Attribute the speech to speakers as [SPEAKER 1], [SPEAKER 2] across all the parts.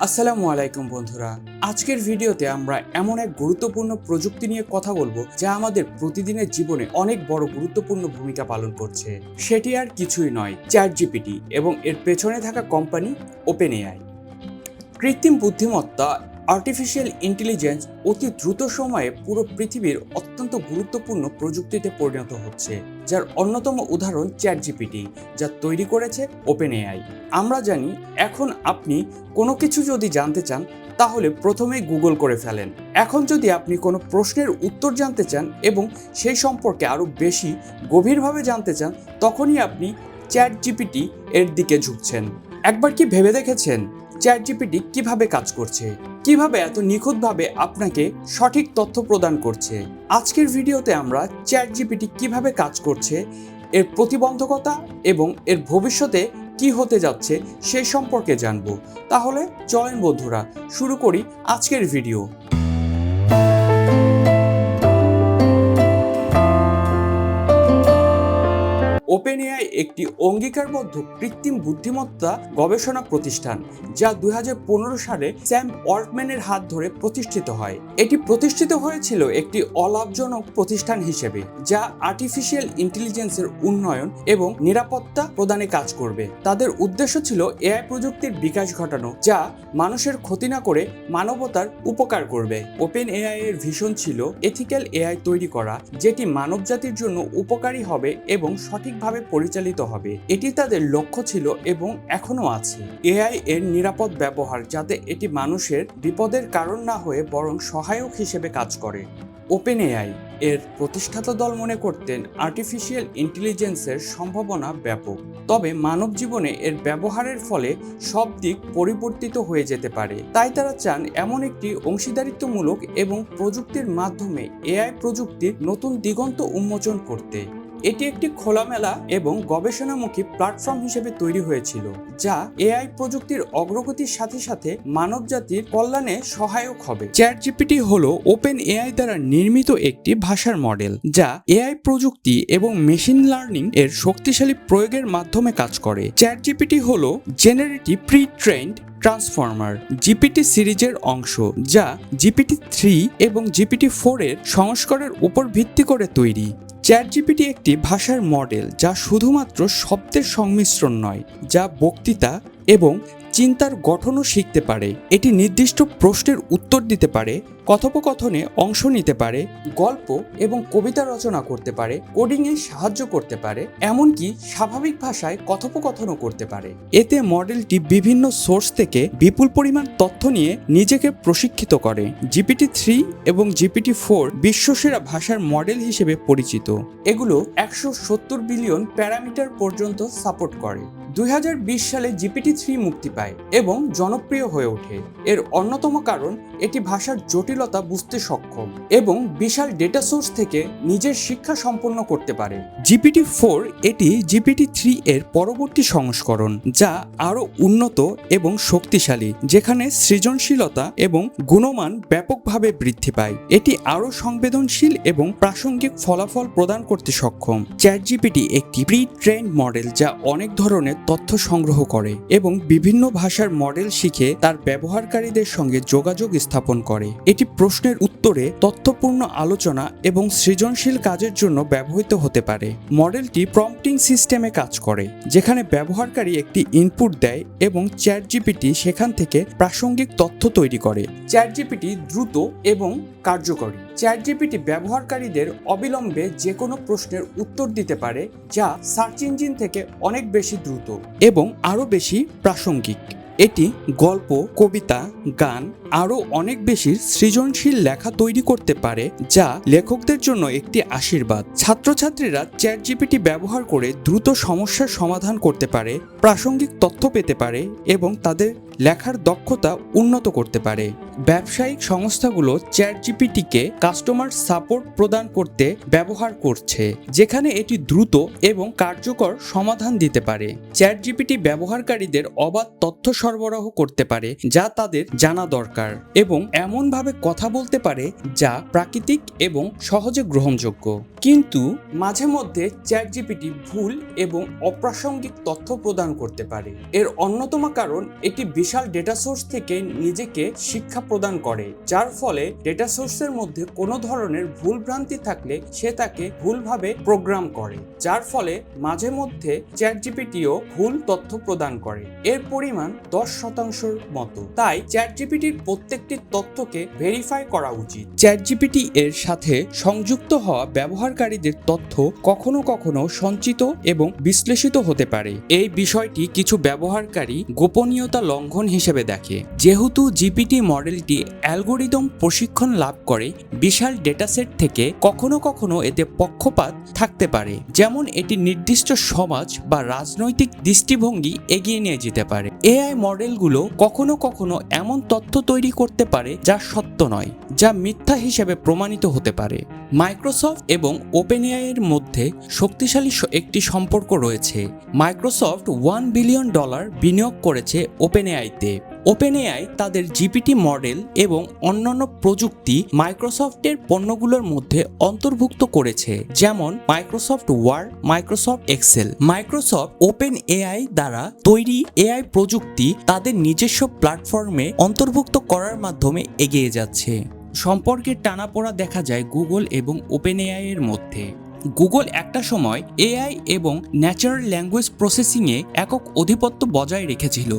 [SPEAKER 1] আসসালামু আলাইকুম বন্ধুরা, আজকের ভিডিওতে আমরা এমন এক গুরুত্বপূর্ণ প্রযুক্তি নিয়ে কথা বলবো যা আমাদের প্রতিদিনের জীবনে অনেক বড় গুরুত্বপূর্ণ ভূমিকা পালন করছে। সেটি আর কিছুই নয়, চ্যাটজিপিটি এবং এর পেছনে থাকা কোম্পানি ওপেনএআই। কৃত্রিম বুদ্ধিমত্তা, আর্টিফিশিয়াল ইন্টেলিজেন্স অতি দ্রুত সময়ে পুরো পৃথিবীর অত্যন্ত গুরুত্বপূর্ণ প্রযুক্তিতে পরিণত হচ্ছে, যার অন্যতম উদাহরণ চ্যাটজিপিটি, যা তৈরি করেছে ওপেনএআই। আমরা জানি এখন আপনি কোনো কিছু যদি জানতে চান তাহলে প্রথমেই গুগল করে ফেলেন। এখন যদি আপনি কোনো প্রশ্নের উত্তর জানতে চান এবং সেই সম্পর্কে আরও বেশি গভীরভাবে জানতে চান, তখনই আপনি চ্যাটজিপিটি এর দিকে ঝুঁকছেন। একবার কি ভেবে দেখেছেন চ্যাটজিপিটি কিভাবে কাজ করছে, কিভাবে এত নিখুঁতভাবে আপনাকে সঠিক তথ্য প্রদান করছে? আজকের ভিডিওতে আমরা চ্যাটজিপিটি কিভাবে কাজ করছে, এর প্রতিবন্ধকতা এবং এর ভবিষ্যতে কি হতে যাচ্ছে সেই সম্পর্কে জানবো। তাহলে চলেন বন্ধুরা, শুরু করি আজকের ভিডিও। ওপেনএআই একটি অঙ্গীকারবদ্ধ কৃত্রিম বুদ্ধিমত্তা গবেষণা প্রতিষ্ঠান, যা 2015 সালে স্যাম অল্টম্যানের হাত ধরে প্রতিষ্ঠিত হয়। এটি প্রতিষ্ঠিত হয়েছিল একটি অলাভজনক প্রতিষ্ঠান হিসেবে, যা আর্টিফিশিয়াল ইন্টেলিজেন্সের উন্নয়ন এবং নিরাপত্তা প্রদানে কাজ করবে। তাদের উদ্দেশ্য ছিল এআই প্রযুক্তির বিকাশ ঘটানো, যা মানুষের ক্ষতি না করে মানবতার উপকার করবে। ওপেনএআই এর ভিশন ছিল এথিক্যাল এআই তৈরি করা, যেটি মানবজাতির জন্য উপকারী হবে এবং সঠিকভাবে পরিচালিত হবে। এটি তাদের লক্ষ্য ছিল এবং এখনো আছে। এআই এর নিরাপদ ব্যবহার, যাতে এটি মানুষের বিপদের কারণ না হয়ে বরং সহায়ক হিসেবে কাজ করে। ওপেনএআই এর প্রতিষ্ঠাতা দল মনে করতেন আর্টিফিশিয়াল ইন্টেলিজেন্সের সম্ভাবনা ব্যাপক, তবে মানব জীবনে এর ব্যবহারের ফলে সব দিক পরিবর্তিত হয়ে যেতে পারে। তাই তারা চান এমন একটি অংশীদারিত্বমূলক এবং প্রযুক্তির মাধ্যমে এআই প্রযুক্তির নতুন দিগন্ত উন্মোচন করতে। এটি একটি খোলামেলা এবং গবেষণামুখী প্ল্যাটফর্ম হিসেবে তৈরি হয়েছিল, যা এআই প্রযুক্তির অগ্রগতির সাথে সাথে মানবজাতির কল্যাণে সহায়ক হবে। চ্যাটজিপিটি হলো ওপেনএআই দ্বারা নির্মিত একটি ভাষার মডেল, যা এআই প্রযুক্তি এবং মেশিন লার্নিং এর শক্তিশালী প্রয়োগের মাধ্যমে কাজ করে। চ্যাটজিপিটি হলো generative pre trend transformer GPT সিরিজের অংশ, যা GPT-3 এবং GPT-4 এর সংস্করণের উপর ভিত্তি করে তৈরি। চ্যাটজিপিটি একটি ভাষার মডেল যা শুধুমাত্র শব্দের সংমিশ্রণ নয়, যা বক্তৃতা এবং চিন্তার গঠনও শিখতে পারে। এটি নির্দিষ্ট প্রশ্নের উত্তর দিতে পারে, কথোপকথনে অংশ নিতে পারে, গল্প এবং কবিতা রচনা করতে পারে, কোডিংয়ে সাহায্য করতে পারে, এমনকি স্বাভাবিক ভাষায় কথোপকথনও করতে পারে। এতে মডেলটি বিভিন্ন সোর্স থেকে বিপুল পরিমাণ তথ্য নিয়ে নিজেকে প্রশিক্ষিত করে। GPT-3 এবং GPT-4 বিশ্বসেরা ভাষার মডেল হিসেবে পরিচিত। এগুলো 170 বিলিয়ন প্যারামিটার পর্যন্ত সাপোর্ট করে। 2020 সালে GPT-3 মুক্তি পায় এবং জনপ্রিয় হয়ে ওঠে। এর অন্যতম কারণ এটি ভাষার জটিলতা বুঝতে সক্ষম এবং বিশাল ডেটা সোর্স থেকে নিজের শিক্ষা সম্পন্ন করতে পারে। GPT-4 এটি GPT-3 এর পরবর্তী সংস্করণ, যা আরও উন্নত এবং শক্তিশালী, যেখানে সৃজনশীলতা এবং গুণমান ব্যাপকভাবে বৃদ্ধি পায়। এটি আরও সংবেদনশীল এবং প্রাসঙ্গিক ফলাফল প্রদান করতে সক্ষম। চ্যাটজিপিটি একটি প্রি ট্রেন্ড মডেল, যা অনেক ধরনের তথ্য সংগ্রহ করে এবং বিভিন্ন ভাষার মডেল শিখে তার ব্যবহারকারীদের সঙ্গে যোগাযোগ স্থাপন করে। এটি প্রশ্নের উত্তরে, তথ্যপূর্ণ আলোচনা এবং সৃজনশীল কাজের জন্য ব্যবহৃত হতে পারে। মডেলটি প্রম্পটিং সিস্টেমে কাজ করে, যেখানে ব্যবহারকারী একটি ইনপুট দেয় এবং চ্যাটজিপিটি সেখান থেকে প্রাসঙ্গিক তথ্য তৈরি করে। চ্যাটজিপিটি দ্রুত এবং কার্যকরী। চ্যাটজিপিটি ব্যবহারকারীদের অবিলম্বে যে কোনো প্রশ্নের উত্তর দিতে পারে, যা সার্চ ইঞ্জিন থেকে অনেক বেশি দ্রুত এবং আরও বেশি প্রাসঙ্গিক। এটি গল্প, কবিতা, গান আরও অনেক বেশি সৃজনশীল লেখা তৈরি করতে পারে, যা লেখকদের জন্য একটি আশীর্বাদ। ছাত্রছাত্রীরা চ্যাটজিপিটি ব্যবহার করে দ্রুত সমস্যার সমাধান করতে পারে, প্রাসঙ্গিক তথ্য পেতে পারে এবং তাদের লেখার দক্ষতা উন্নত করতে পারে। ব্যবসায়িক সংস্থাগুলো চ্যাটজিপিটিকে কাস্টমার সাপোর্ট প্রদান করতে ব্যবহার করছে, যেখানে এটি দ্রুত এবং কার্যকর সমাধান দিতে পারে। চ্যাটজিপিটি ব্যবহারকারীদের অবাধ তথ্য সরবরাহ করতে পারে যা তাদের জানা দরকার এবং এমনভাবে কথা বলতে পারে যা প্রাকৃতিক এবং সহজে গ্রহণযোগ্য। কিন্তু মাঝে মধ্যে চ্যাটজিপিটি ভুল এবং অপ্রাসঙ্গিক তথ্য প্রদান করতে পারে। এর অন্যতম কারণ এটি বিশাল ডেটা সোর্স থেকে নিজেকে শিক্ষা প্রদান করে, যার ফলে ডেটা সোর্সের মধ্যে কোনো ধরনের ভুলভ্রান্তি থাকলে সে তাকে ভুলভাবে প্রোগ্রাম করে, যার ফলে মাঝে মধ্যে চ্যাটজিপিটিও ভুল তথ্য প্রদান করে। এর পরিমাণ 10% মতো। তাই চ্যাটজিপিটির প্রত্যেকটি তথ্যকে ভেরিফাই করা উচিত। চ্যাটজিপিটি এর সাথে সংযুক্ত হওয়া ব্যবহারকারীদের তথ্য কখনো কখনো সঞ্চিত এবং বিশ্লেষিত হতে পারে। এই বিষয়টি কিছু ব্যবহারকারী গোপনীয়তা লঙ্ঘন হিসেবে দেখে। যেহেতু জিপিটি মডেলটি অ্যালগোরিদম প্রশিক্ষণ লাভ করে বিশাল ডেটাসেট থেকে, কখনো কখনো এতে পক্ষপাত থাকতে পারে, যেমন এটি নির্দিষ্ট সমাজ বা রাজনৈতিক দৃষ্টিভঙ্গি এগিয়ে নিয়ে যেতে পারে। এআই মডেলগুলো কখনো কখনো এমন তথ্য তৈরি করতে পারে যা সত্য নয়, যা মিথ্যা হিসেবে প্রমাণিত হতে পারে। মাইক্রোসফট এবং ওপেনএআই এর মধ্যে শক্তিশালী একটি সম্পর্ক রয়েছে। মাইক্রোসফট $1 বিলিয়ন বিনিয়োগ করেছে ওপেনএআইতে। ওপেনএআই তাদের জিপিটি মডেল এবং অন্যান্য প্রযুক্তি মাইক্রোসফটের পণ্যগুলোর মধ্যে অন্তর্ভুক্ত করেছে, যেমন Microsoft Word, Microsoft Excel. Microsoft OpenAI দ্বারা তৈরি এআই প্রযুক্তি তাদের নিজস্ব প্ল্যাটফর্মে অন্তর্ভুক্ত করার মাধ্যমে এগিয়ে যাচ্ছে। সম্পর্কের টানাপোড়া দেখা যায় গুগল এবং ওপেনএআই এর মধ্যে। গুগল একটা সময় এআই এবং ন্যাচারাল ল্যাঙ্গুয়েজ প্রসেসিংয়ে একক আধিপত্য বজায় রেখেছিল,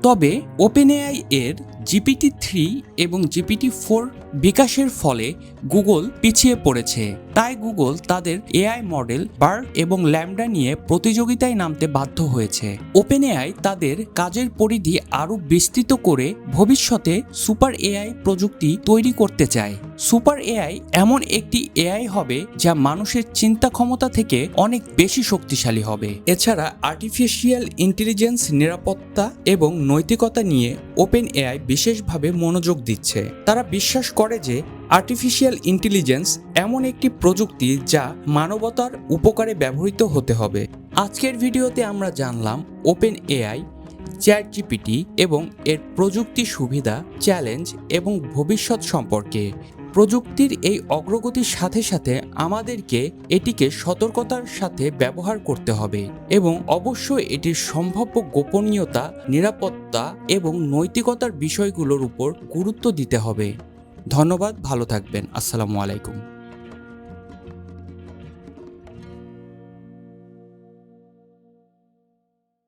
[SPEAKER 1] তবে ওপেনএআই এর GPT-3 এবং GPT-4 বিকাশের ফলে গুগল পিছিয়ে পড়েছে। তাই গুগল তাদের এআই মডেল বার্ড এবং ল্যাম্বডা নিয়ে প্রতিযোগিতায় নামতে বাধ্য হয়েছে। ওপেনএআই তাদের কাজের পরিধি আরও বিস্তৃত করে ভবিষ্যতে সুপার এআই প্রযুক্তি তৈরি করতে চায়। সুপার এআই এমন একটি এআই হবে যা মানুষের চিন্তা ক্ষমতা থেকে অনেক বেশি শক্তিশালী হবে। এছাড়া আর্টিফিশিয়াল ইন্টেলিজেন্স নিরাপত্তা এবং নৈতিকতা নিয়ে ওপেনএআই বিশেষভাবে মনোযোগ দিচ্ছে। তারা বিশ্বাস করে যে আর্টিফিশিয়াল ইন্টেলিজেন্স এমন একটি প্রযুক্তি যা মানবতার উপকারে ব্যবহৃত হতে হবে। আজকের ভিডিওতে আমরা জানলাম ওপেনএআই, চ্যাটজিপিটি এবং এর প্রযুক্তি সুবিধা, চ্যালেঞ্জ এবং ভবিষ্যৎ সম্পর্কে। প্রযুক্তির এই অগ্রগতির সাথে সাথে আমাদেরকে এটিকে সতর্কতার সাথে ব্যবহার করতে হবে এবং অবশ্যই এটির সম্ভাব্য গোপনীয়তা, নিরাপত্তা এবং নৈতিকতার বিষয়গুলোর উপর গুরুত্ব দিতে হবে। ধন্যবাদ, ভালো থাকবেন। আসসালামু আলাইকুম।